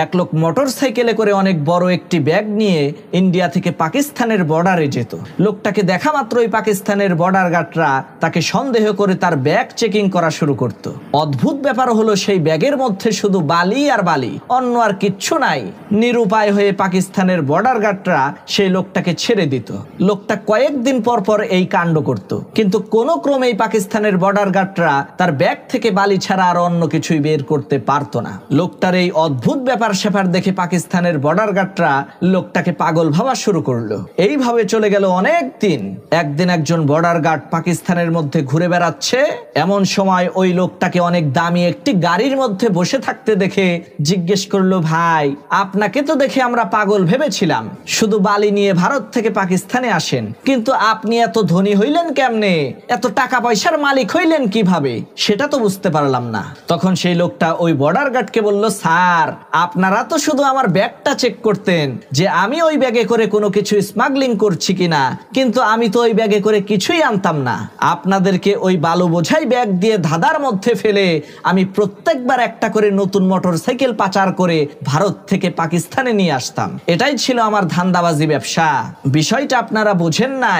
এক লোক মোটরসাইকেলে করে অনেক বড় একটি ব্যাগ নিয়ে ইন্ডিয়া থেকে পাকিস্তানের বর্ডারে যেত। লোকটাকে দেখা মাত্রই পাকিস্তানের বর্ডার গার্ডরা তাকে সন্দেহ করে তার ব্যাগ চেকিং করা শুরু করত। অদ্ভুত ব্যাপার হলো সেই ব্যাগের মধ্যে শুধু বালি আর বালি, অন্য আর কিচ্ছু নাই। নিরুপায় হয়ে পাকিস্তানের বর্ডার গার্ডরা সেই লোকটাকে ছেড়ে দিত। লোকটা কয়েকদিন পর পর এই কাণ্ড করত, কিন্তু কোনো ক্রমেই পাকিস্তানের বর্ডার গার্ডরা তার ব্যাগ থেকে বালি ছাড়া আর অন্য কিছুই বের করতে পারত না। লোকটার এই অদ্ভুত ব্যাপার স্যাপার দেখে পাকিস্তানের বর্ডার গার্ডরা লোকটাকে পাগল ভাবা শুরু করলো। এইভাবে চলে গেল অনেক দিন। একদিন একজন বর্ডার গার্ড পাকিস্তানের মধ্যে ঘুরে বেড়াচ্ছে, এমন সময় ওই লোকটাকে অনেক দামি একটি গাড়ির মধ্যে বসে থাকতে দেখে জিজ্ঞেস করলো, ভাই আপনাকে তো দেখে আমরা পাগল ভেবেছিলাম, শুধু বালি নিয়ে ভারত থেকে পাকিস্তানে আসেন, কিন্তু আপনি এত ধনী হইলেন কেমনে, এত টাকা পয়সার মালিক হইলেন কিভাবে, সেটা তো বুঝতে পারলাম না। তখন সেই লোকটা ওই বর্ডার গার্ডকে বলল, স্যার আপনারা তো শুধু আমার ব্যাগটা চেক করতেন যে আমি ওই ব্যাগে করে কোনো কিছু স্মাগলিং করছি কিনা, কিন্তু আমি তো ওই ব্যাগে করে কিছুই আনতাম না। আপনাদেরকে ওই বালু বোঝাই ব্যাগ দিয়ে ধাঁধার মধ্যে ফেলে আমি প্রত্যেকবার একটা করে নতুন মোটরসাইকেল পাচার করে ভারত থেকে পাকিস্তানে নিয়ে আসতাম। এটাই ছিল আমার ধান্দাবাজি ব্যবসা। বিষয়টা আপনারা বুঝেন না।